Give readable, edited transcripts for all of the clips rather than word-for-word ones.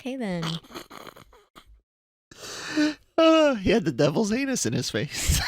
Okay then. He had the devil's anus in his face.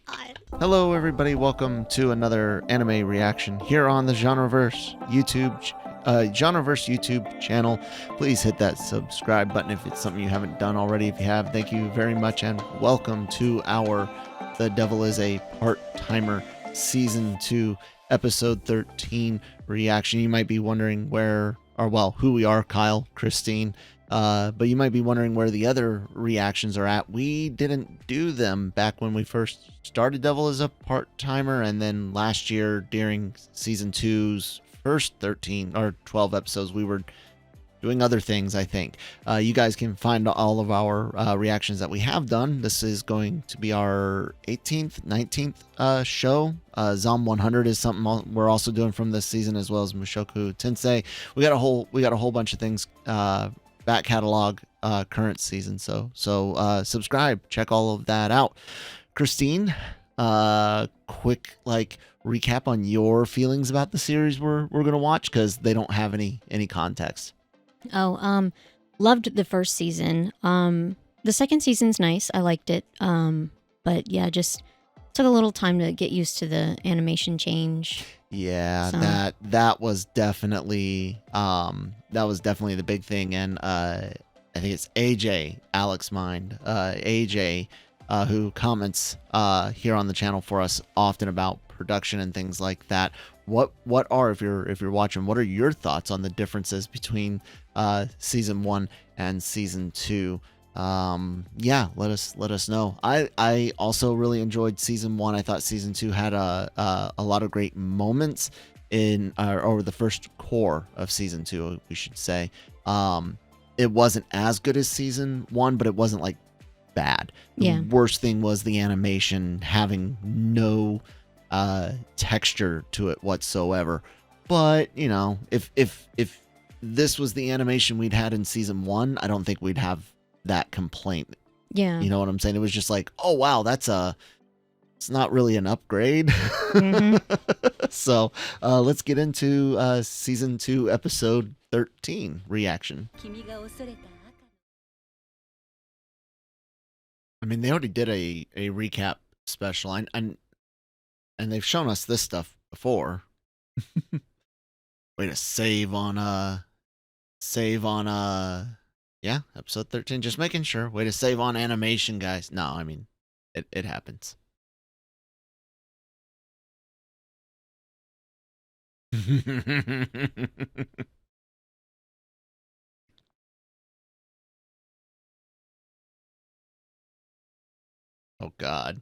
God. Hello, everybody. Welcome to another anime reaction here on the Genreverse YouTube channel. Please hit that subscribe button if it's something you haven't done already. If you have, thank you very much, and welcome to our The Devil is a Part-Timer Season 2 Episode 13 reaction. You might be wondering who we are, Kyle, Christine. But you might be wondering where the other reactions are at. We didn't do them back when we first started Devil as a Part-Timer, and then last year during Season 2's first 13 or 12 episodes, we were doing other things, I think. You guys can find all of our reactions that we have done. This is going to be our 18th, 19th show. Zom 100 is something we're also doing from this season, as well as Mushoku Tensei. We got a whole bunch of things back catalog current season, so subscribe, check all of that out. Christine, quick recap on your feelings about the series we're gonna watch, because they don't have any context. Loved the first season. The second season's nice. I liked it. But yeah, just took a little time to get used to the animation change. Yeah, So. that was definitely the big thing, and I think it's AJ, Alex Mind, AJ, who comments here on the channel for us often about production and things like that. What are, if you're watching, what are your thoughts on the differences between season 1 and season 2? Yeah, let us know. I also really enjoyed season 1. I thought season 2 had a lot of great moments in or the first core of season 2, we should say. It wasn't as good as season 1, but it wasn't like bad. The worst thing was the animation having no texture to it whatsoever. But you know, if this was the animation we'd had in season 1, I don't think we'd have that complaint. Yeah. You know what I'm saying? It was just like, oh wow, it's not really an upgrade. So let's get into season 2 episode 13 reaction. I mean, they already did a recap special, and they've shown us this stuff before. Way to save on yeah, episode 13. Just making sure. Way to save on animation, guys. No, I mean, it happens. Oh God.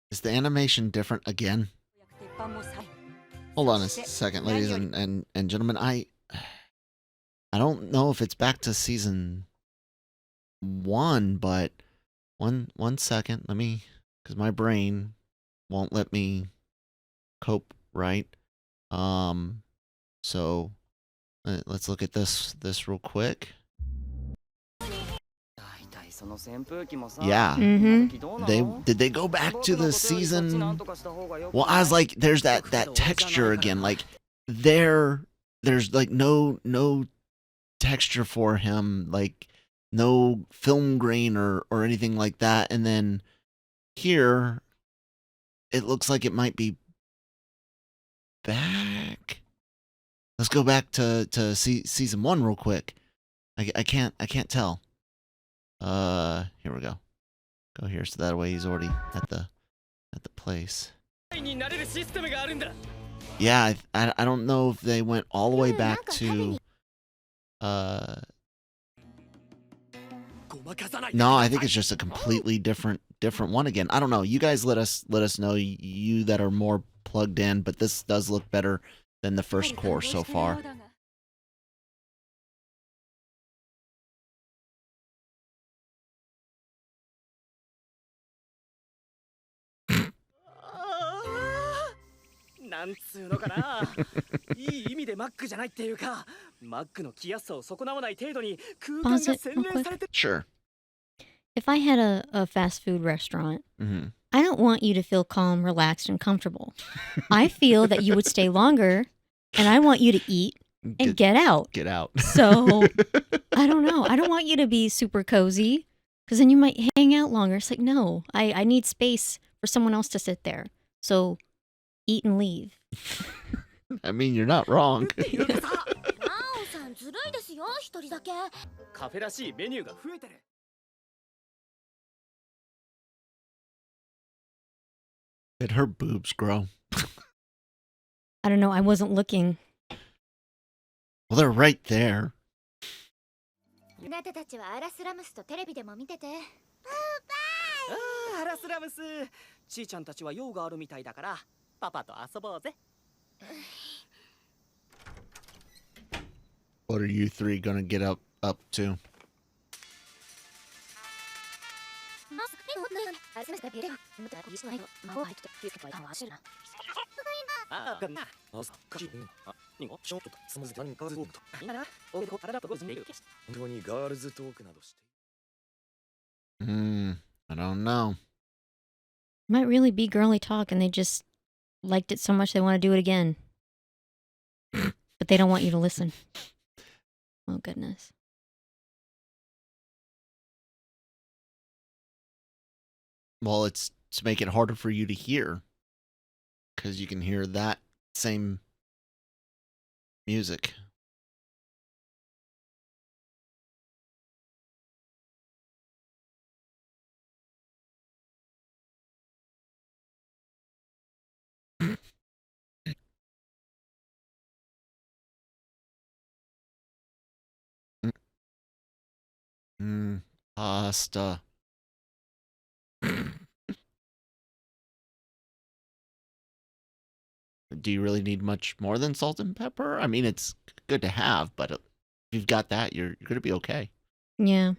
Is the animation different again? Hold on a second, ladies and gentlemen. I don't know if it's back to season 1, but one second. Let me, because my brain won't let me cope right. So let's look at this real quick. Yeah. Did they go back to the season? Well, I was like, there's that texture again. Like there's like no texture for him, like no film grain or anything like that. And then here, it looks like it might be back. Let's go back to season 1 real quick. I can't tell. Here we go. Go here, so that way he's already at the place. Yeah, I don't know if they went all the way back to no, I think it's just a completely different one again. I don't know. You guys let us know, you that are more plugged in, but this does look better than the first core so far. なんつうのかな。いい意味でマックじゃないっていうか、マックの着やすさを損なわない程度に空間 Pause が it 洗 real 練 quick. されて。 Sure. If I had a fast food restaurant, Mm-hmm. I don't want you to feel calm, relaxed, and comfortable. I feel that you would stay longer, and I want you to eat and get out. Get out. So, I don't know. I don't want you to be super cozy, because then you might hang out longer. It's like, no, I need space for someone else to sit there. So, eat and leave. I mean, you're not wrong. さんずるいですよ、一人だけ。カフェらしいメニューが増えてる。 Did her boobs grow? I don't know. I wasn't looking. Well, they're right there. あなたたちはアラスラムスとテレビでも見てて。ああ、アラスラムス。ちーちゃんたちは用があるみたいだから、パパと遊ぼうぜ。 What are you three gonna get up to? ああ、な。あ、さっかし。あ、にもちょっとつむず何かずっと。いいな。おでこ体とごずんでいる。本当にガールズトークなどして。I don't know. Might really be girly talk, and they just liked it so much they want to do it again. But they don't want you to listen. Oh, goodness. Well, it's to make it harder for you to hear. Because you can hear that same music. Pasta. Do you really need much more than salt and pepper? I mean, it's good to have, but if you've got that, you're going to be okay. Yeah.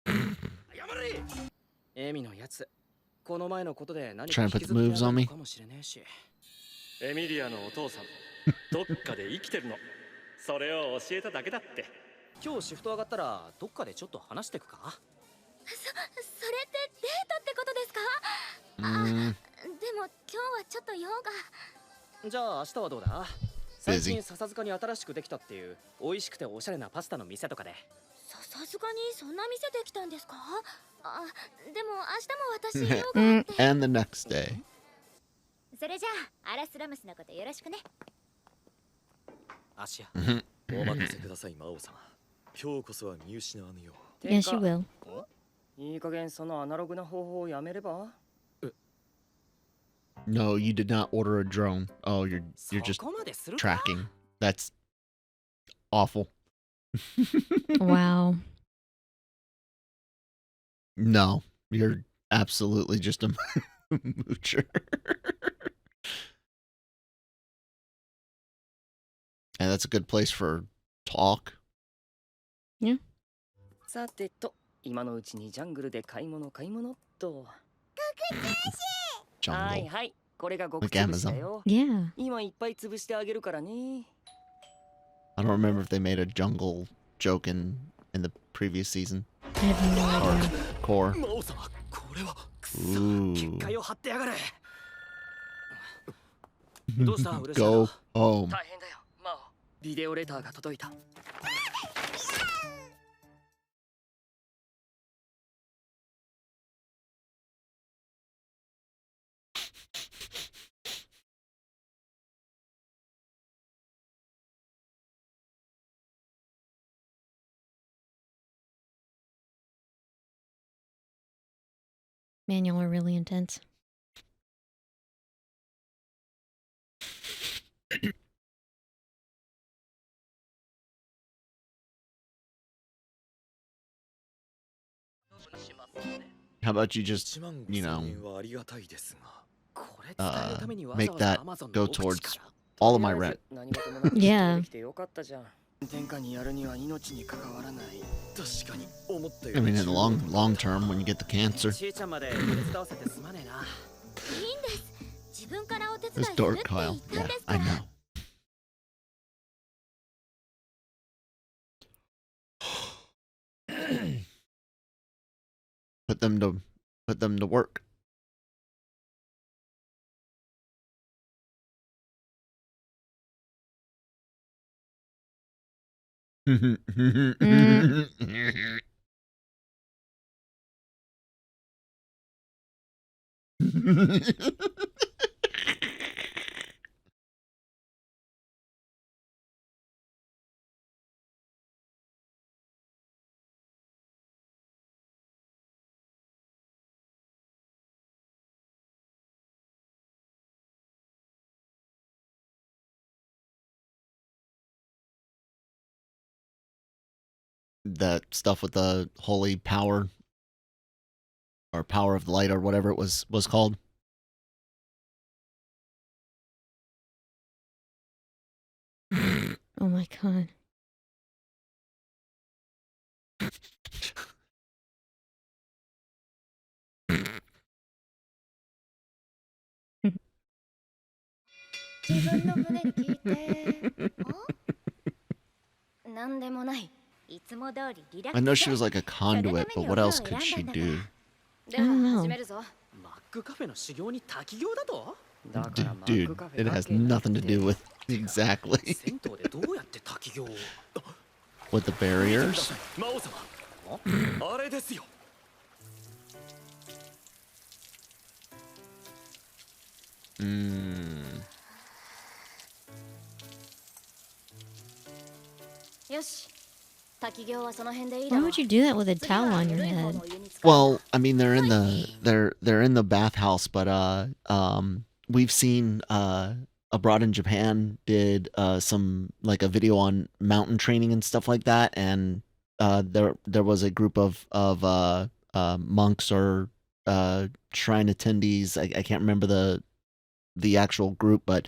Trying to put the moves on me. エミリアのお父さん、どっかで生きてるの。それを教えただけだって。今日シフト上がったらどっかでちょっと話してくか。それってデートってことですか？でも今日はちょっと用が。じゃあ明日はどうだ？最近笹塚に新しくできたっていう美味しくておしゃれなパスタの店とかで。笹塚にそんな店できたんですか？あ、でも明日も私用があって。And the next day. それじゃあアラスラムスのことよろしくね。アシア。お任せください、魔王様。今日こそは見失わぬよう。 Yes, you will. いい加減そのアナログな方法をやめれば。 No, you did not order a drone. Oh, you're just tracking. That's awful. Wow. No, you're absolutely just a moocher. And that's a good place for talk. Yeah. さてと、今のうちにジャングルで買い物と。はいはい、これが極潰しだよ。Yeah. 今いっぱい潰してあげるからね。I don't remember if they made a jungle joke in the previous season. I have no Or idea. core. 魔王様、これはくそ。 Ooh. 結界を張ってやがれ。どうしたウルシャ Go ド。 home. 大変だよ、魔王。ビデオレターが届いた。 Man, y'all are really intense. How about you just, you know, make that go towards all of my rent. Yeah. I mean, in the long term, when you get the cancer. ちいちゃんまで手伝わせてすまねえな。いいんです。自分からお手伝い This する dork って Kyle. 言ったん Yeah, ですか I ら。 know. Put them to work. That stuff with the holy power or power of the light or whatever it was called. Oh my god. I know she was like a conduit, but what else could she do? I don't know. マックカフェの修行に滝行だと？ Dude, it has nothing to do with exactly 銭湯でどうやって滝行を？ with the barriers. マオ様。あれですよ。Why would you do that with a towel on your head? Well, I mean they're in the bathhouse, but we've seen abroad in Japan did some like a video on mountain training and stuff like that, and there was a group of monks or shrine attendees. I can't remember the actual group, but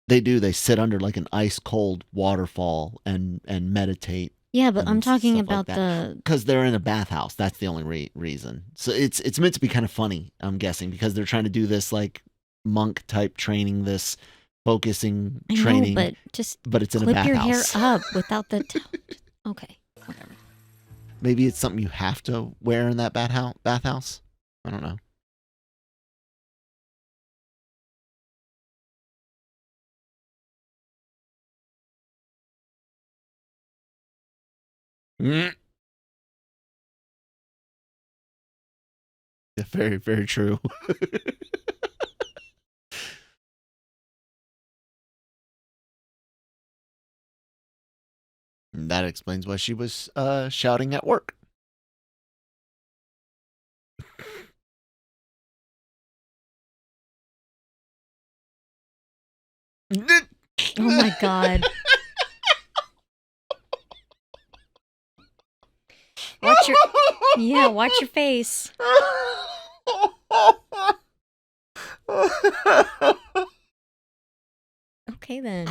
they sit under like an ice cold waterfall and meditate. Yeah, but I'm and talking stuff like about that. the... Because they're in a bathhouse. That's the only reason. So it's meant to be kind of funny, I'm guessing, because they're trying to do this like monk type training, this focusing I know, training. but it's in a clip your hair bathhouse. up without the... Okay, whatever. Maybe it's something you have to wear in that bathhouse. I don't know. Yeah, very, very true. That explains why she was shouting at work. Oh my god. Watch your face. Okay then.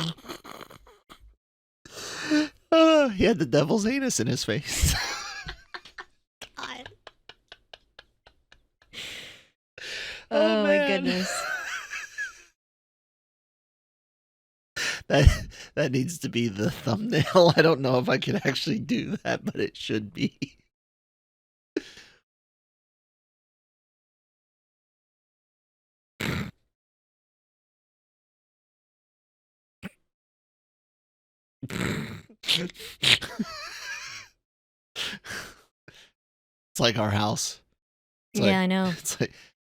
He had the devil's anus in his face. God. Oh my man. goodness. That needs to be the thumbnail. I don't know if I can actually do that, but it should be. It's like our house. Yeah, I know. It's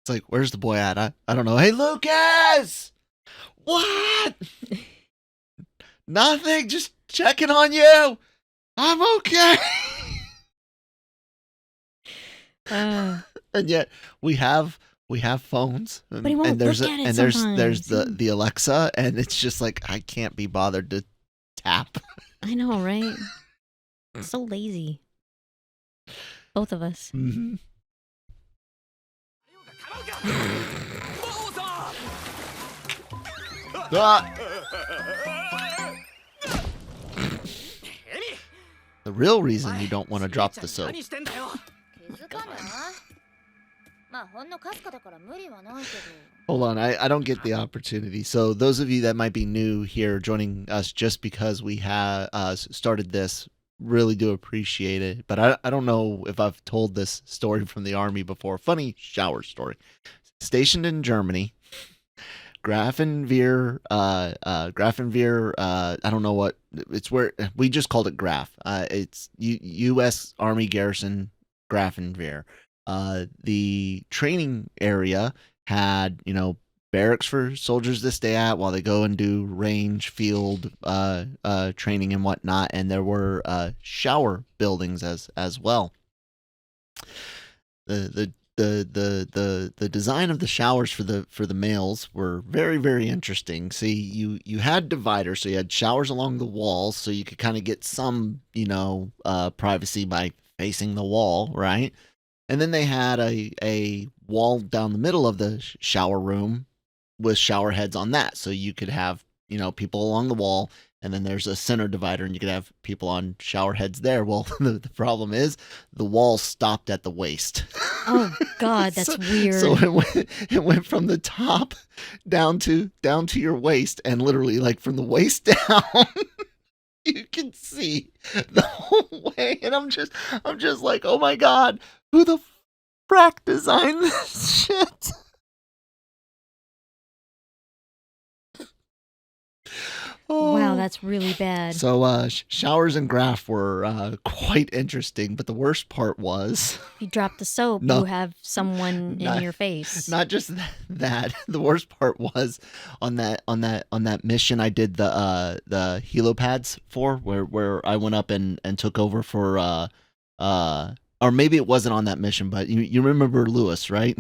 like where's the boy at? I don't know. Hey, Lucas! What? Nothing. Just checking on you. I'm okay. And yet we have phones, But he won't and there's look at it and there's sometimes. the Alexa, and it's just like I can't be bothered to tap. I know, right? So lazy. Both of us. Mm-hmm. The real reason you don't want to drop the soap. 何してんだよ。気づかないまあほんのかすかだから無理はないけど Hold on, I don't get the opportunity. So those of you that might be new here joining us just because we have started this, really do appreciate it. But I don't know if I've told this story from the army before. Funny shower story. Stationed in Germany, Grafenwehr, I don't know what, it's where, we just called it Graf. It's U.S. Army Garrison Grafenwehr. The training area had, barracks for soldiers to stay at while they go and do range, field, training and whatnot. And there were shower buildings as well. The design of the showers for the males were very, very interesting. See, you had dividers, so you had showers along the walls, so you could kind of get some, privacy by facing the wall, right? And then they had a wall down the middle of the shower room with shower heads on that, so you could have, people along the wall, and then there's a center divider, and you could have people on shower heads there. Well, the problem is the wall stopped at the waist. Oh God, that's weird. So it went from the top down to your waist, and literally like from the waist down, you can see the whole way. And I'm just like, oh my God, who the frack designed this shit? Wow, that's really bad. So showers and Graf were quite interesting, but the worst part was If you drop the soap, No. you have someone in your face. not just that. The worst part was on that mission I did the helipads for, where I went up and took over for or maybe it wasn't on that mission, but you remember Lewis, right?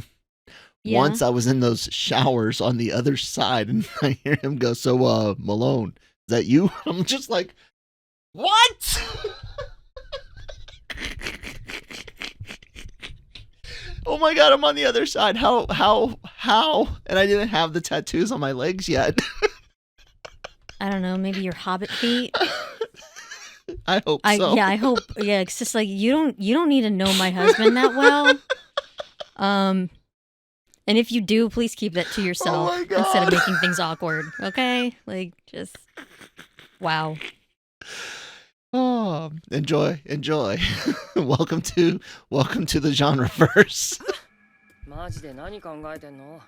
Yeah. Once I was in those showers on the other side, and I hear him go, "So, Malone, is that you?" I'm just like, "What?" Oh my God, I'm on the other side. How? And I didn't have the tattoos on my legs yet. I don't know, maybe your hobbit feet. I hope so. I hope. Yeah, it's just like you don't need to know my husband that well. And if you do, please keep that to yourself my God. instead of making things awkward. Okay, like just wow. Oh, enjoy. Welcome to the genreverse. マジで何考えてんの。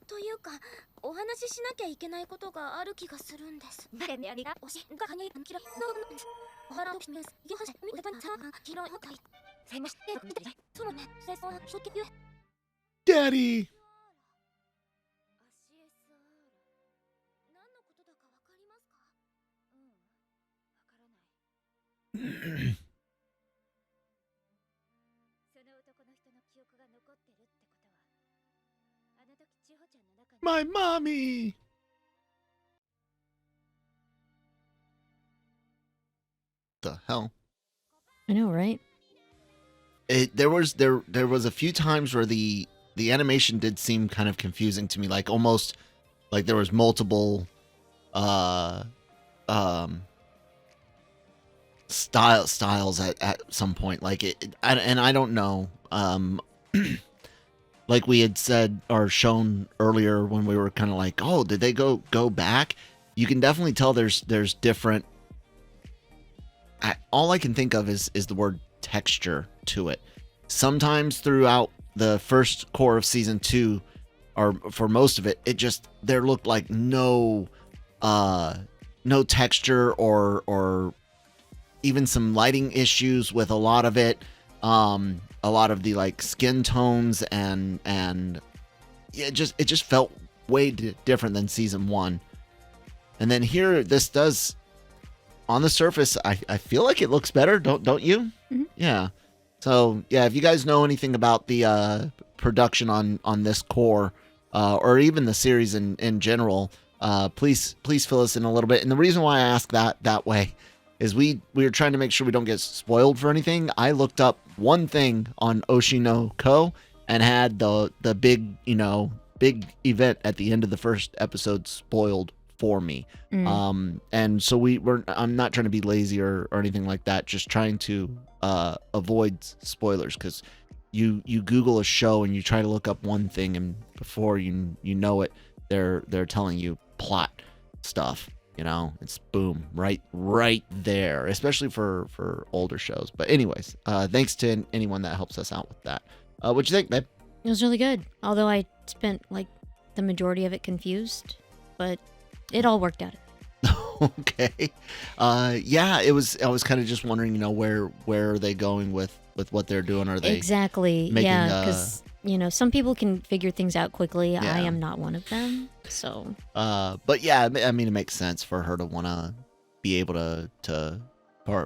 というかお話ししなきゃいけないことがある気がするんですおしがかにきらおはらときめすよはしみてばんさがきろいほかいせましてみてそのねせそうな初期ゆ Daddy. 何のことだかわかりますかわからないその男の人の記憶が残ってるってことはあの時千穂ちゃんの中に My mommy. The hell? I know, right? There was a few times where the animation did seem kind of confusing to me, like almost like there was multiple styles at some point, like and I don't know, like we had said or shown earlier when we were kind of like, oh, did they go back? You can definitely tell there's different. All I can think of is the word texture to it. Sometimes throughout the first core of season 2, or for most of it, there looked like no texture or even some lighting issues with a lot of it. A lot of the like skin tones and it just felt way different than season 1. And then here, this does, on the surface, I feel like it looks better, don't you? Mm-hmm. Yeah. So yeah, if you guys know anything about the production on this core, or even the series in general, please fill us in a little bit. And the reason why I ask that way is we were trying to make sure we don't get spoiled for anything. I looked up one thing on Oshi no Ko and had the big event at the end of the first episode spoiled for me. And so I'm not trying to be lazy or anything like that, just trying to avoid spoilers, because you Google a show and you try to look up one thing, and before you know it, they're telling you plot stuff. It's boom, right there, especially for older shows. But anyways, thanks to anyone that helps us out with that. What'd you think, babe? It was really good. Although I spent like the majority of it confused, but it all worked out. Okay. Yeah, I was kind of just wondering, where are they going with what they're doing? Are they exactly? making, yeah, because some people can figure things out quickly. Yeah. I am not one of them. So. But yeah, I mean, it makes sense for her to want to be able to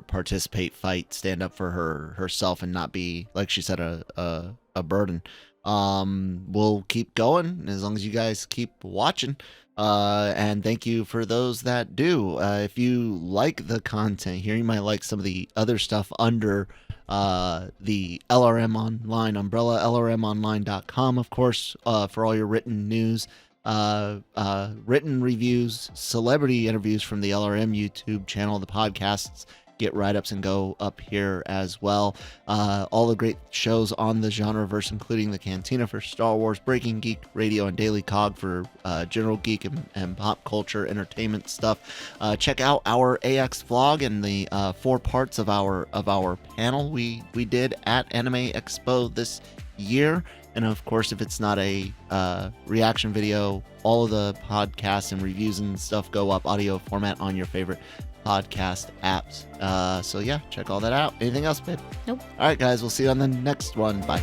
participate, fight, stand up for herself, and not be, like she said, a burden. We'll keep going as long as you guys keep watching. And thank you for those that do. If you like the content here, you might like some of the other stuff under the LRM Online umbrella, lrmonline.com, of course, for all your written news, written reviews, celebrity interviews from the LRM YouTube channel, the podcasts get write-ups and go up here as well. All the great shows on the Genreverse, including the Cantina for Star Wars, Breaking Geek Radio, and Daily Cog for general geek and pop culture entertainment stuff. Check out our AX vlog and the 4 parts of our panel we did at Anime Expo this year. And of course, if it's not a reaction video, all of the podcasts and reviews and stuff go up audio format on your favorite podcast apps. So yeah, check all that out. Anything else, babe? Nope. All right, guys, we'll see you on the next one. Bye.